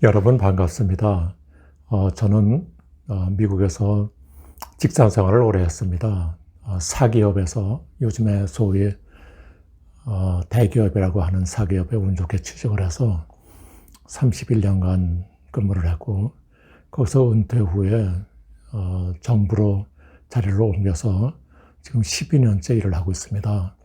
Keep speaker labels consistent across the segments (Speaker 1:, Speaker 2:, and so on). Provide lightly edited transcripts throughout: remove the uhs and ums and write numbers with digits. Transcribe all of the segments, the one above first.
Speaker 1: 여러분 반갑습니다. 저는 미국에서 직장 생활을 오래 했습니다. 사기업에서 요즘에 소위 대기업이라고 하는 사기업에 운 좋게 취직을 해서 31년간 근무를 했고, 거기서 은퇴 후에 정부로 자리를 옮겨서 지금 12년째 일을 하고 있습니다.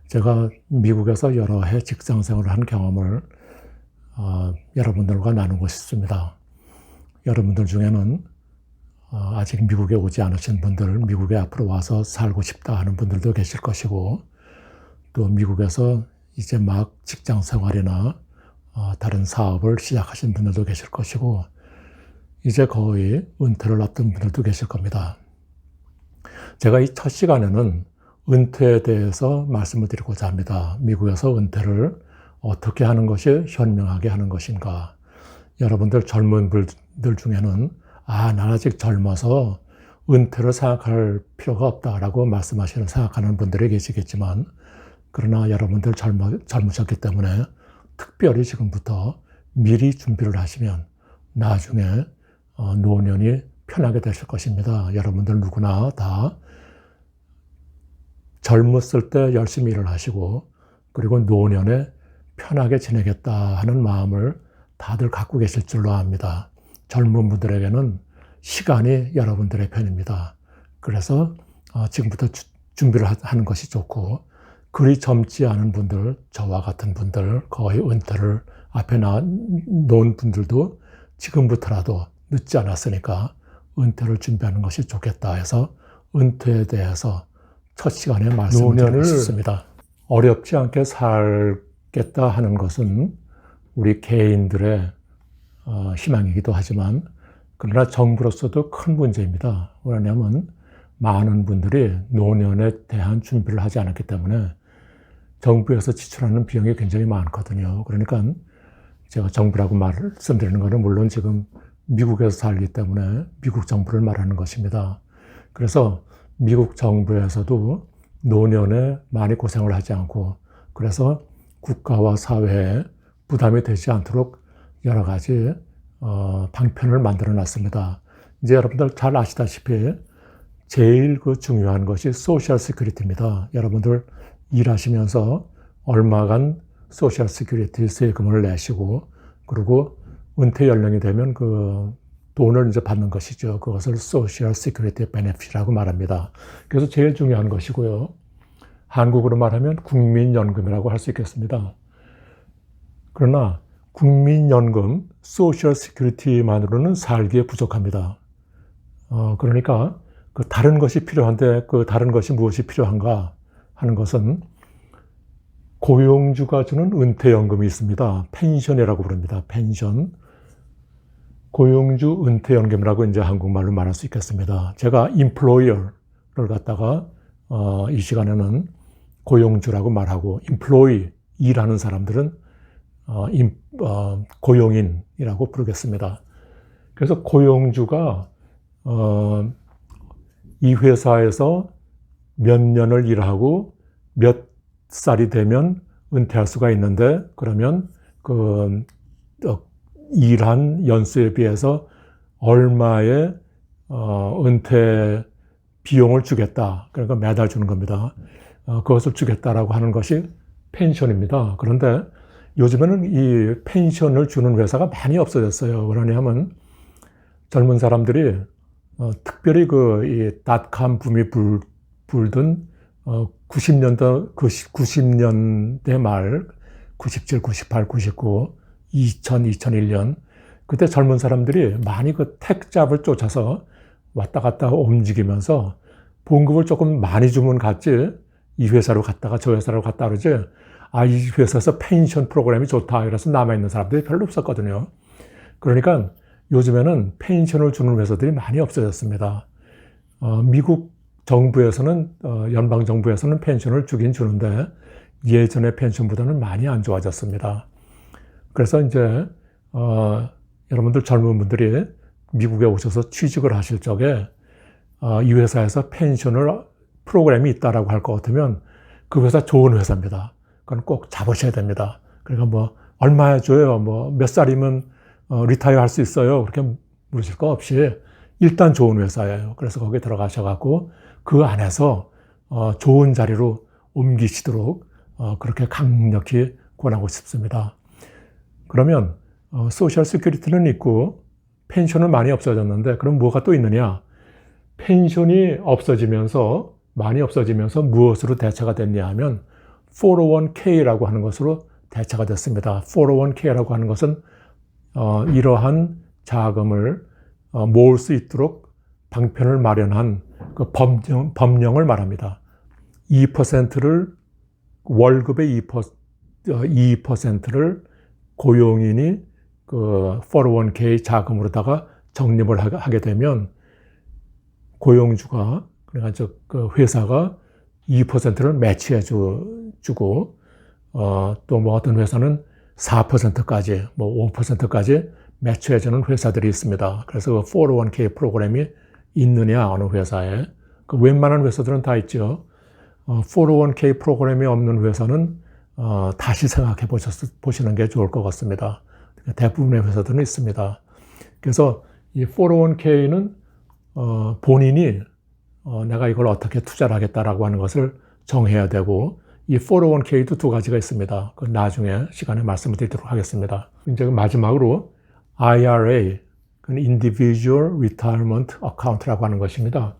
Speaker 1: 제가 미국에서 여러 해 직장 생활을 한 경험을 여러분들과 나누고 싶습니다. 여러분들 중에는 아직 미국에 오지 않으신 분들, 미국에 앞으로 와서 살고 싶다 하는 분들도 계실 것이고, 또 미국에서 이제 막 직장 생활이나 다른 사업을 시작하신 분들도 계실 것이고, 이제 거의 은퇴를 앞둔 분들도 계실 겁니다. 제가 이 첫 시간에는 은퇴에 대해서 말씀을 드리고자 합니다. 미국에서 은퇴를 어떻게 하는 것이 현명하게 하는 것인가. 여러분들 젊은 분들 중에는 난 아직 젊어서 은퇴를 생각할 필요가 없다라고 생각하는 분들이 계시겠지만, 그러나 여러분들 젊으셨기 때문에 특별히 지금부터 미리 준비를 하시면 나중에 노년이 편하게 되실 것입니다. 여러분들 누구나 다 젊었을 때 열심히 일을 하시고, 그리고 노년에 편하게 지내겠다 하는 마음을 다들 갖고 계실 줄로 압니다. 젊은 분들에게는 시간이 여러분들의 편입니다. 그래서 지금부터 준비를 하는 것이 좋고, 그리 젊지 않은 분들, 저와 같은 분들, 거의 은퇴를 앞에 놓은 분들도 지금부터라도 늦지 않았으니까 은퇴를 준비하는 것이 좋겠다 해서 은퇴에 대해서 첫 시간에 말씀을 드리고 싶습니다. 어렵지 않게 살겠다 하는 것은 우리 개인들의 희망이기도 하지만, 그러나 정부로서도 큰 문제입니다. 왜냐하면 많은 분들이 노년에 대한 준비를 하지 않았기 때문에 정부에서 지출하는 비용이 굉장히 많거든요. 그러니까 제가 정부라고 말씀드리는 것은 물론 지금 미국에서 살기 때문에 미국 정부를 말하는 것입니다. 그래서 미국 정부에서도 노년에 많이 고생을 하지 않고, 그래서 국가와 사회에 부담이 되지 않도록 여러 가지 방편을 만들어 놨습니다. 이제 여러분들 잘 아시다시피 제일 중요한 것이 소셜 시큐리티입니다. 여러분들 일하시면서 얼마간 소셜 시큐리티 세금을 내시고, 그리고 은퇴 연령이 되면 그 돈을 이제 받는 것이죠. 그것을 소셜 시큐리티 베네핏이라고 말합니다. 그래서 제일 중요한 것이고요. 한국으로 말하면 국민연금이라고 할 수 있겠습니다. 그러나 국민연금, 소셜 시큐리티만으로는 살기에 부족합니다. 그러니까 그 다른 것이 필요한데, 그 다른 것이 무엇이 필요한가 하는 것은 고용주가 주는 은퇴연금이 있습니다. 펜션이라고 부릅니다. 펜션. 고용주 은퇴연금이라고 이제 한국말로 말할 수 있겠습니다. 제가 employer를 갖다가 이 시간에는 고용주라고 말하고, employee, 일하는 사람들은 고용인이라고 부르겠습니다. 그래서 고용주가 이 회사에서 몇 년을 일하고 몇 살이 되면 은퇴할 수가 있는데, 그러면 그 일한 연수에 비해서 얼마의 은퇴 비용을 주겠다. 그러니까 매달 주는 겁니다. 그것을 주겠다라고 하는 것이 펜션입니다. 그런데 요즘에는 이 펜션을 주는 회사가 많이 없어졌어요. 그러냐면 젊은 사람들이 특별히 이 닷컴 붐이 불던 90년대 말, 97, 98, 99, 2000, 2001년, 그때 젊은 사람들이 많이 그 택잡을 쫓아서 왔다 갔다 움직이면서 봉급을 조금 많이 주면 갔지, 이 회사로 갔다가 저 회사로 갔다 그러지, 이 회사에서 펜션 프로그램이 좋다 그래서 남아있는 사람들이 별로 없었거든요. 그러니까 요즘에는 펜션을 주는 회사들이 많이 없어졌습니다. 미국 정부에서는, 연방정부에서는 펜션을 주긴 주는데 예전의 펜션보다는 많이 안 좋아졌습니다. 그래서 이제 여러분들 젊은 분들이 미국에 오셔서 취직을 하실 적에 이 회사에서 펜션을 프로그램이 있다라고 할 것 같으면 그 회사 좋은 회사입니다. 그건 꼭 잡으셔야 됩니다. 그러니까 얼마에 줘요? 몇 살이면 리타이어 할 수 있어요? 그렇게 물으실 거 없이 일단 좋은 회사예요. 그래서 거기에 들어가셔갖고 그 안에서 좋은 자리로 옮기시도록 그렇게 강력히 권하고 싶습니다. 그러면 소셜 시큐리티는 있고 펜션은 많이 없어졌는데 그럼 뭐가 또 있느냐? 펜션이 없어지면서 많이 없어지면서 무엇으로 대체가 됐냐 하면 401k라고 하는 것으로 대체가 됐습니다. 401k라고 하는 것은 이러한 자금을 모을 수 있도록 방편을 마련한 그 법령을 말합니다. 2%를 월급의 2%를 고용인이 그 401k 자금으로다가 적립을 하게 되면 고용주가 그러니까 그 회사가 2%를 매치해 주고 또 뭐 어떤 회사는 4%까지 뭐 5%까지 매치해 주는 회사들이 있습니다. 그래서 그 401k 프로그램이 있느냐 어느 회사에 그 웬만한 회사들은 다 있죠. 401k 프로그램이 없는 회사는 다시 생각해 보시는 게 좋을 것 같습니다. 대부분의 회사들은 있습니다. 그래서 이 401k는 본인이 내가 이걸 어떻게 투자를 하겠다라고 하는 것을 정해야 되고 이 401k도 두 가지가 있습니다. 그 나중에 시간에 말씀을 드리도록 하겠습니다. 이제 마지막으로 IRA, Individual Retirement Account라고 하는 것입니다.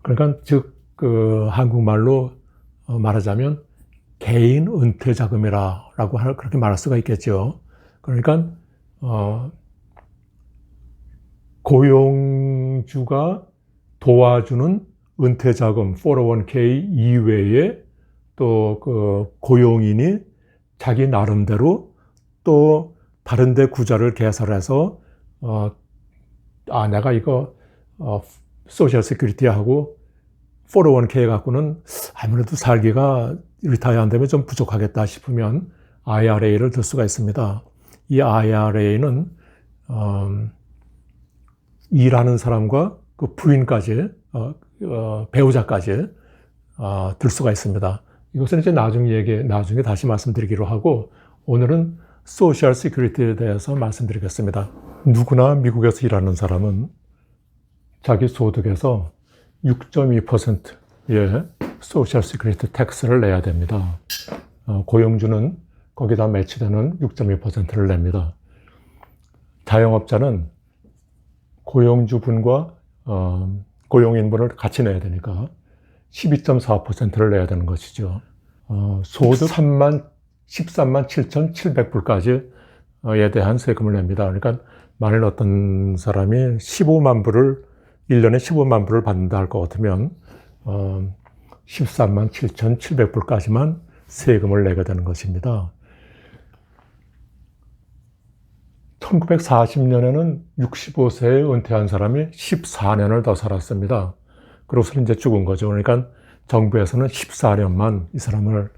Speaker 1: 그러니까 즉 그 한국말로 말하자면 개인 은퇴 자금이라고 그렇게 말할 수가 있겠죠. 그러니까 고용주가 도와주는 은퇴 자금 401k 이외에 또 그 고용인이 자기 나름대로 또 다른 데 구좌를 개설해서 내가 이거 소셜 시큐리티하고 401k 갖고는 아무래도 살기가 리타이어 안 되면 좀 부족하겠다 싶으면 IRA를 들 수가 있습니다. 이 IRA는 일하는 사람과 그 부인까지 배우자까지 들 수가 있습니다. 이것은 이제 나중에 다시 말씀드리기로 하고 오늘은 소셜 시큐리티에 대해서 말씀드리겠습니다. 누구나 미국에서 일하는 사람은 자기 소득에서 6.2%의 소셜 시큐리티 텍스를 내야 됩니다. 고용주는 거기다 매치되는 6.2%를 냅니다. 자영업자는 고용주분과 고용인분을 같이 내야 되니까 12.4%를 내야 되는 것이죠. 소득 13만 7,700불까지에 대한 세금을 냅니다. 그러니까 만일 어떤 사람이 1년에 15만 불을 받는다 할 것 같으면 13만 7,700불까지만 세금을 내게 되는 것입니다. 1940년에는 65세에 은퇴한 사람이 14년을 더 살았습니다. 그러고서 이제 죽은 거죠. 그러니까 정부에서는 14년만 이 사람을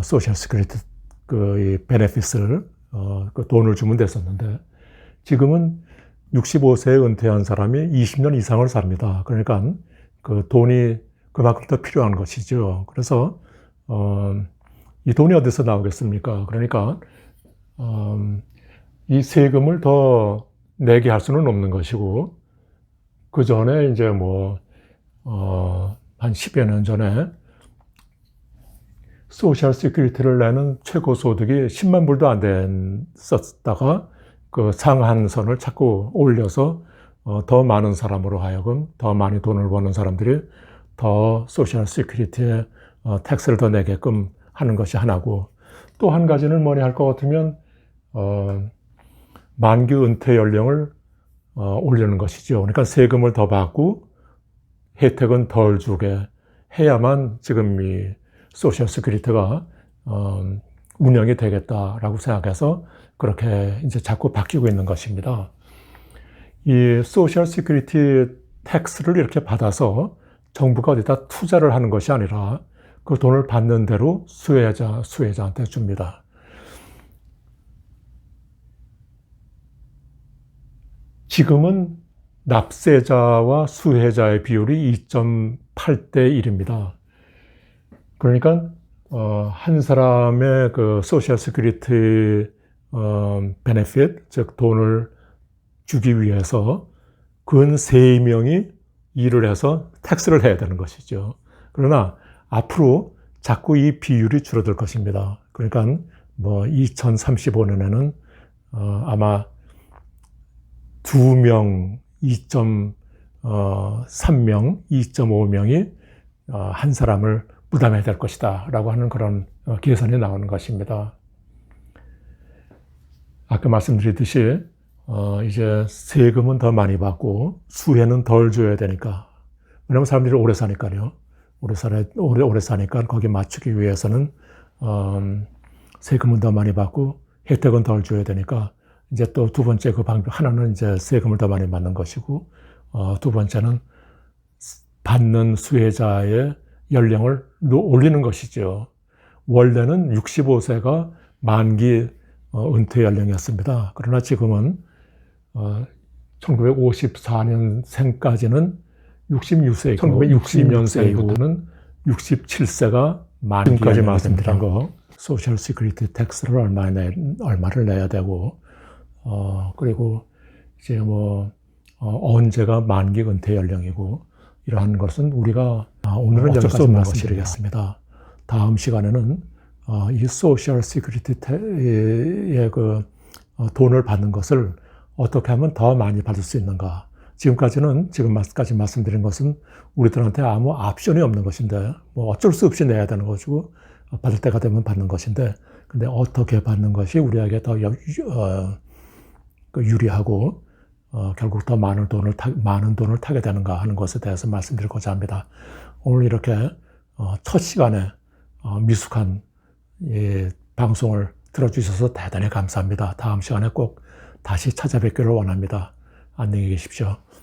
Speaker 1: 소셜 시큐리티 그 베네핏을 그 돈을 주면 됐었는데 지금은 65세에 은퇴한 사람이 20년 이상을 삽니다. 그러니까 그 돈이 그만큼 더 필요한 것이죠. 그래서 이 돈이 어디서 나오겠습니까? 그러니까 이 세금을 더 내게 할 수는 없는 것이고 그 전에 이제 한 10여 년 전에 소셜 시큐리티를 내는 최고 소득이 10만 불도 안 됐었다가 그 상한선을 자꾸 올려서 더 많은 사람으로 하여금 더 많이 돈을 버는 사람들이 더 소셜 시큐리티에 텍스를 더 내게끔 하는 것이 하나고 또 한 가지는 뭐냐 할 것 같으면 만기 은퇴 연령을 올리는 것이죠. 그러니까 세금을 더 받고 혜택은 덜 주게 해야만 지금 이 소셜 시큐리티가 운영이 되겠다라고 생각해서 그렇게 이제 자꾸 바뀌고 있는 것입니다. 이 소셜 시큐리티 텍스를 이렇게 받아서 정부가 어디다 투자를 하는 것이 아니라 그 돈을 받는 대로 수혜자한테 줍니다. 지금은 납세자와 수혜자의 비율이 2.8대 1입니다. 그러니까 한 사람의 그 소셜 시큐리티 benefit, 즉 돈을 주기 위해서 근 3명이 일을 해서 텍스를 해야 되는 것이죠. 그러나 앞으로 자꾸 이 비율이 줄어들 것입니다. 그러니까 뭐 2035년에는 아마 2명, 2.3명, 2.5명이 한 사람을 부담해야 될 것이다 라고 하는 그런 계산이 나오는 것입니다. 아까 말씀드렸듯이 이제 세금은 더 많이 받고 수혜는 덜 줘야 되니까, 왜냐하면 사람들이 오래 사니까요. 오래 사니까 거기에 맞추기 위해서는 세금은 더 많이 받고 혜택은 덜 줘야 되니까, 이제 또 두 번째 그 방법 하나는 이제 세금을 더 많이 받는 것이고, 두 번째는 받는 수혜자의 연령을 올리는 것이죠. 원래는 65세가 만기 은퇴 연령이었습니다. 그러나 지금은 1954년생까지는 66세이고 1960년생 이후부터는 67세가 만기까지 말씀드린 거 소셜 시큐리티 텍스를 얼마를 내야 되고, 그리고 이제 뭐 언제가 만기 은퇴 연령이고, 이러한 것은 우리가 오늘은 여기까지 말씀드리겠습니다. 다음 시간에는 이 소셜 시큐리티의 그 돈을 받는 것을 어떻게 하면 더 많이 받을 수 있는가. 지금까지 말씀드린 것은 우리들한테 아무 옵션이 없는 것인데, 뭐 어쩔 수 없이 내야 되는 것이고, 받을 때가 되면 받는 것인데, 근데 어떻게 받는 것이 우리에게 더 유리하고 결국 더 많은 돈을 타게 되는가 하는 것에 대해서 말씀드리고자 합니다. 오늘 이렇게 첫 시간에 미숙한 방송을 들어주셔서 대단히 감사합니다. 다음 시간에 꼭 다시 찾아뵙기를 원합니다. 안녕히 계십시오.